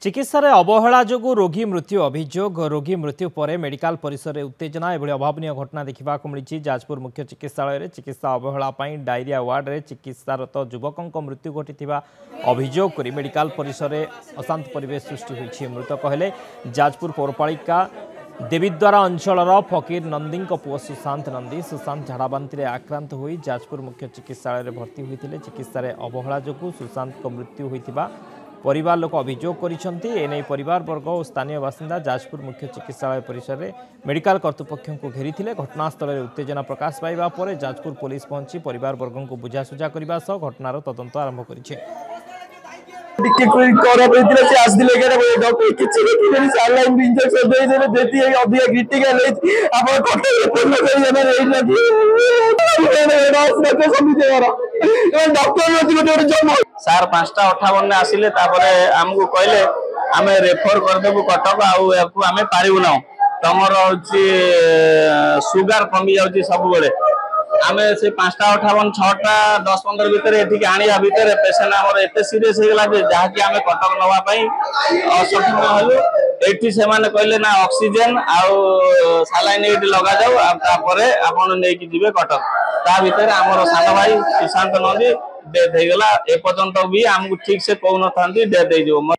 चिकित्सा अवहेला जो रोगी मृत्यु अभियोग रोगी मृत्यु पर मेडिकल परिसर में उत्तेजना एभली अभावन घटना देखा मिली। जाजपुर मुख्य चिकित्सालय चिकित्सा अवहेला डायरिया वार्ड में चिकित्सारत युवकों मृत्यु घटी अभियोग कर मेडिकल परिसर में अशांत परिवेश सृष्टि होती। मृतक हेले जाजपुर पौरपालिका देवीद्वारा अंचल फकीर नंदी पुओ सुशांत नंदी। सुशांत झाड़ाबांति आक्रांत हो जाजपुर मुख्य चिकित्सालय भर्ती होते। चिकित्सा अवहेला जो सुशांत मृत्यु होता परिवार लोक अभियोग कर परिवार वर्ग और स्थानीय बासिंदा जाजपुर मुख्य चिकित्सालय परिसर में मेडिकल कर्तृपक्ष को घेरी घटनास्थल में उत्तेजना प्रकाश पाइबा पर जाजपुर पुलिस पहुंची परिवार वर्ग को बुझासुझा करने घटनार तदंत आरंभ कर सार 5:58 आसिले आमको कहले आम रेफर करदेबू कटक आम पारू ना तुम सुगार कमी जाऊँगी सब बेले आम से 5:58 6:10-15 भितर ये आने भितर पेसेंट आम एत सीरीयस होगा जहाँकि आम कटक नापी असक्षम हलु। ये से कहले ना ऑक्सीजन आउ सालाइन ये लगा जाऊ आपकी जी कटक ता भर आम सान भाई सुशांत नंदी डेथ होगा। एपर्तंत भी आमको ठीक से कहून था डेथ हो।